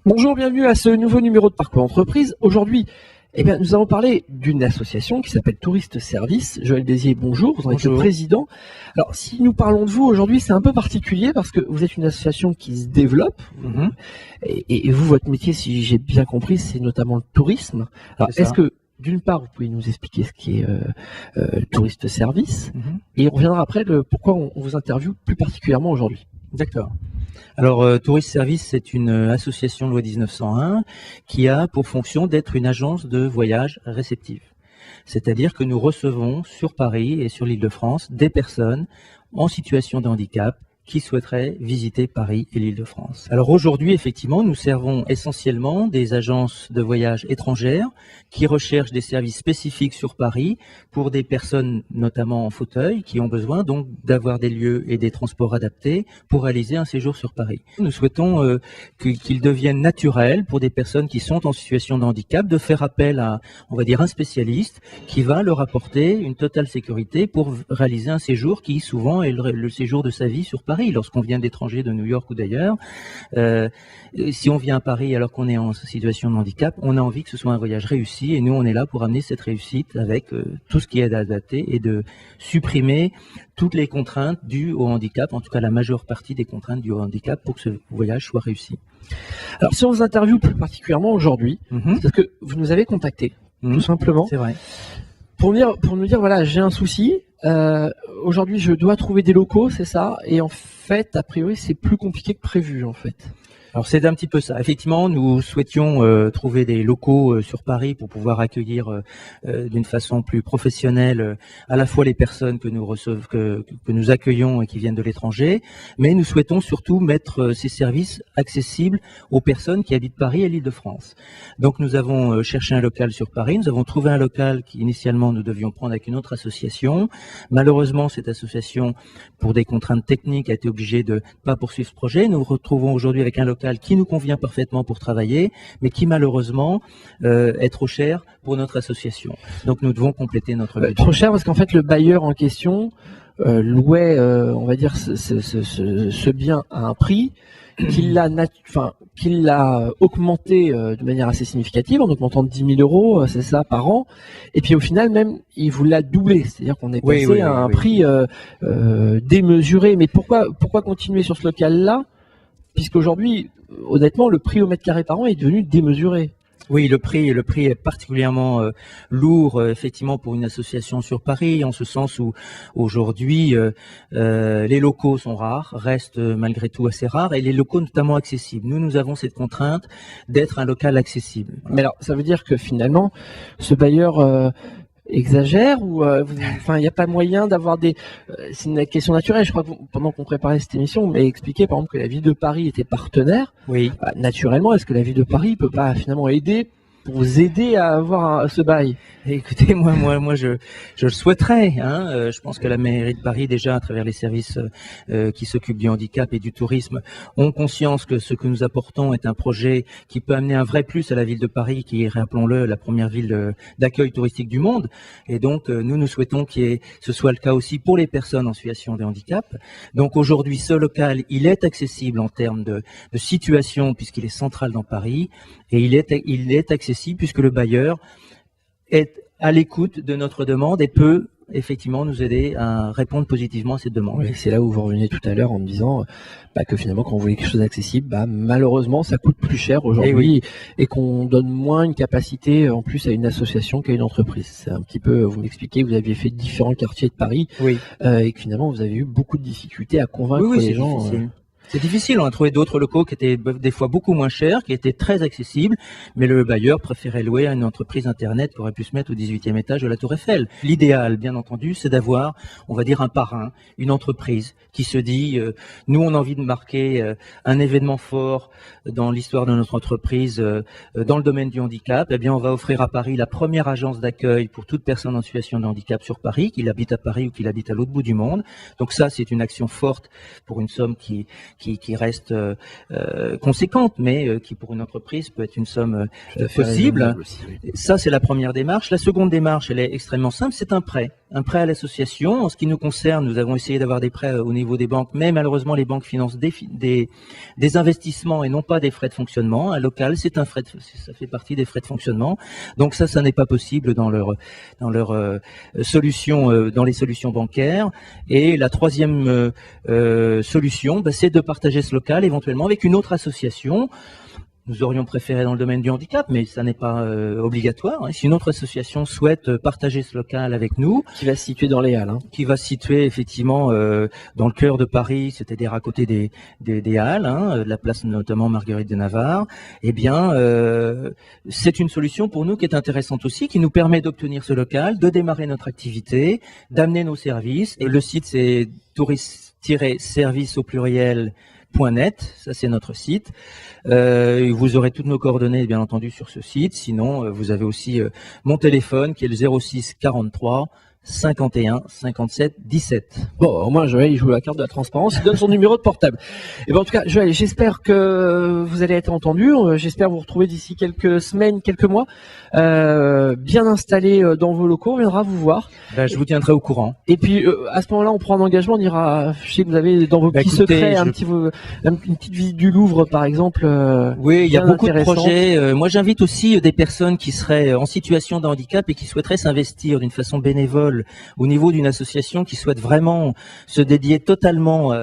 Bonjour, bienvenue à ce nouveau numéro de Parcours Entreprise. Aujourd'hui, nous allons parler d'une association qui s'appelle Tourist Service. Joël Bézier, bonjour, vous en êtes le président. Alors, si nous parlons de vous aujourd'hui, c'est un peu particulier parce que vous êtes une association qui se développe. Et vous, votre métier, si j'ai bien compris, c'est notamment le tourisme. Alors, est-ce que, d'une part, vous pouvez nous expliquer ce qui est Tourist Service et on reviendra après pourquoi on vous interviewe plus particulièrement aujourd'hui. D'accord. Alors, Tourist Service, c'est une association de loi 1901 qui a pour fonction d'être une agence de voyage réceptive. C'est-à-dire que nous recevons sur Paris et sur l'Île-de-France des personnes en situation de handicap qui souhaiteraient visiter Paris et l'Île-de-France. Alors aujourd'hui, effectivement, nous servons essentiellement des agences de voyage étrangères qui recherchent des services spécifiques sur Paris pour des personnes, notamment en fauteuil, qui ont besoin donc d'avoir des lieux et des transports adaptés pour réaliser un séjour sur Paris. Nous souhaitons qu'il devienne naturel pour des personnes qui sont en situation de handicap de faire appel à, on va dire, un spécialiste qui va leur apporter une totale sécurité pour réaliser un séjour qui souvent est le séjour de sa vie sur Paris. Lorsqu'on vient d'étranger, de New York ou d'ailleurs, si on vient à Paris alors qu'on est en situation de handicap, on a envie que ce soit un voyage réussi et nous on est là pour amener cette réussite avec tout ce qui est adapté et de supprimer toutes les contraintes dues au handicap, en tout cas la majeure partie des contraintes dues au handicap pour que ce voyage soit réussi. Alors si on vous interviewe plus particulièrement aujourd'hui, c'est parce que vous nous avez contacté, tout simplement. C'est vrai. Pour nous dire, voilà, j'ai un souci, aujourd'hui je dois trouver des locaux, c'est ça, et en fait, a priori, c'est plus compliqué que prévu, en fait. Alors c'est un petit peu ça. Effectivement, nous souhaitions trouver des locaux sur Paris pour pouvoir accueillir d'une façon plus professionnelle à la fois les personnes que nous recevons, que nous accueillons et qui viennent de l'étranger, mais nous souhaitons surtout mettre ces services accessibles aux personnes qui habitent Paris et l'Île-de-France. Donc nous avons cherché un local sur Paris, nous avons trouvé un local qu'initialement nous devions prendre avec une autre association. Malheureusement, cette association, pour des contraintes techniques, a été obligée de ne pas poursuivre ce projet. Nous nous retrouvons aujourd'hui avec un local qui nous convient parfaitement pour travailler, mais qui malheureusement est trop cher pour notre association. Donc nous devons compléter notre budget. Trop cher parce qu'en fait le bailleur en question louait, on va dire, ce bien à un prix qu'il l'a augmenté de manière assez significative, en augmentant de 10 000 euros, c'est ça, par an. Et puis au final même, il vous l'a doublé, c'est-à-dire qu'on est passé à un prix démesuré. Mais pourquoi continuer sur ce local-là, puisqu'aujourd'hui, honnêtement, le prix au mètre carré par an est devenu démesuré? Oui, le prix est particulièrement lourd, effectivement, pour une association sur Paris, en ce sens où aujourd'hui les locaux sont rares, restent malgré tout assez rares, et les locaux notamment accessibles. Nous avons cette contrainte d'être un local accessible. Mais alors, ça veut dire que finalement, ce bailleur exagère ou il n'y a pas moyen d'avoir des... c'est une question naturelle. Je crois que pendant qu'on préparait cette émission, on m'a expliqué par exemple que la ville de Paris était partenaire. Oui. Naturellement, est-ce que la ville de Paris peut pas finalement aider pour vous aider à avoir ce bail? Écoutez, moi, je le souhaiterais. Je pense que la mairie de Paris, déjà, à travers les services qui s'occupent du handicap et du tourisme, ont conscience que ce que nous apportons est un projet qui peut amener un vrai plus à la ville de Paris, qui est, rappelons-le, la première ville d'accueil touristique du monde. Et donc, nous souhaitons que ce soit le cas aussi pour les personnes en situation de handicap. Donc, aujourd'hui, ce local, il est accessible en termes de situation, puisqu'il est central dans Paris, et il est accessible puisque le bailleur est à l'écoute de notre demande et peut effectivement nous aider à répondre positivement à cette demande. Oui, c'est là où vous reveniez tout à l'heure en me disant que finalement quand vous voulez quelque chose d'accessible, malheureusement ça coûte plus cher aujourd'hui et qu'on donne moins une capacité en plus à une association qu'à une entreprise. C'est un petit peu, vous m'expliquez, vous aviez fait différents quartiers de Paris et que finalement vous avez eu beaucoup de difficultés à convaincre les gens. C'est difficile, on a trouvé d'autres locaux qui étaient des fois beaucoup moins chers, qui étaient très accessibles, mais le bailleur préférait louer à une entreprise internet qui aurait pu se mettre au 18e étage de la Tour Eiffel. L'idéal, bien entendu, c'est d'avoir, on va dire, un parrain, une entreprise qui se dit, nous on a envie de marquer un événement fort dans l'histoire de notre entreprise, dans le domaine du handicap, eh bien on va offrir à Paris la première agence d'accueil pour toute personne en situation de handicap sur Paris, qu'il habite à Paris ou qu'il habite à l'autre bout du monde. Donc ça, c'est une action forte pour une somme qui qui reste conséquente, mais qui pour une entreprise peut être une somme possible. Aussi, oui. Ça, c'est la première démarche. La seconde démarche, elle est extrêmement simple, c'est un prêt à l'association. En ce qui nous concerne, nous avons essayé d'avoir des prêts au niveau des banques, mais malheureusement, les banques financent des investissements et non pas des frais de fonctionnement. Un local, c'est un frais ça fait partie des frais de fonctionnement. Donc ça n'est pas possible dans leur solution, dans les solutions bancaires. Et la troisième solution, c'est de partager ce local éventuellement avec une autre association. Nous aurions préféré dans le domaine du handicap, mais ça n'est pas obligatoire. Si une autre association souhaite partager ce local avec nous, Qui va se situer dans les Halles. Hein. qui va se situer effectivement dans le cœur de Paris, c'est-à-dire à côté des Halles, de la place notamment Marguerite de Navarre, eh bien, c'est une solution pour nous qui est intéressante aussi, qui nous permet d'obtenir ce local, de démarrer notre activité, d'amener nos services. Et le site, c'est touriste-service au pluriel.net, ça c'est notre site. Vous aurez toutes nos coordonnées bien entendu sur ce site. Sinon, vous avez aussi mon téléphone qui est le 06 43 51 57 17. Bon, au moins Joël, il joue la carte de la transparence, il donne son numéro de portable. Et ben, en tout cas, Joël, j'espère que vous allez être entendu. J'espère vous retrouver d'ici quelques semaines, quelques mois, bien installé dans vos locaux. On viendra vous voir. Je vous tiendrai au courant. Et puis, à ce moment-là, on prend un engagement. On ira, je sais que vous avez dans vos petits secrets une petite visite du Louvre, par exemple. Oui, il y a beaucoup de projets. Moi, j'invite aussi des personnes qui seraient en situation de handicap et qui souhaiteraient s'investir d'une façon bénévole au niveau d'une association qui souhaite vraiment se dédier totalement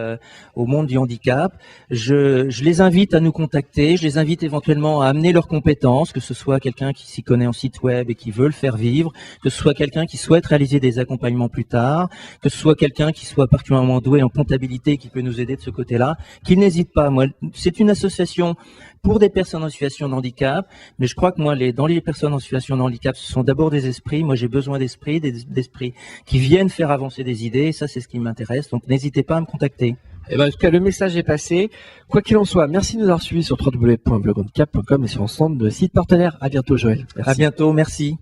au monde du handicap. Je les invite à nous contacter, je les invite éventuellement à amener leurs compétences, que ce soit quelqu'un qui s'y connaît en site web et qui veut le faire vivre, que ce soit quelqu'un qui souhaite réaliser des accompagnements plus tard, que ce soit quelqu'un qui soit particulièrement doué en comptabilité et qui peut nous aider de ce côté-là, qu'il n'hésite pas. Moi, c'est une association pour des personnes en situation de handicap, mais je crois que moi, dans les personnes en situation de handicap, ce sont d'abord des esprits. Moi, j'ai besoin d'esprits, d'esprits qui viennent faire avancer des idées, et ça, c'est ce qui m'intéresse. Donc, n'hésitez pas à me contacter. Et ben, en tout cas, le message est passé. Quoi qu'il en soit, merci de nous avoir suivis sur www.bloghandicap.com et sur l'ensemble de sites partenaires. À bientôt, Joël. Merci. À bientôt, merci.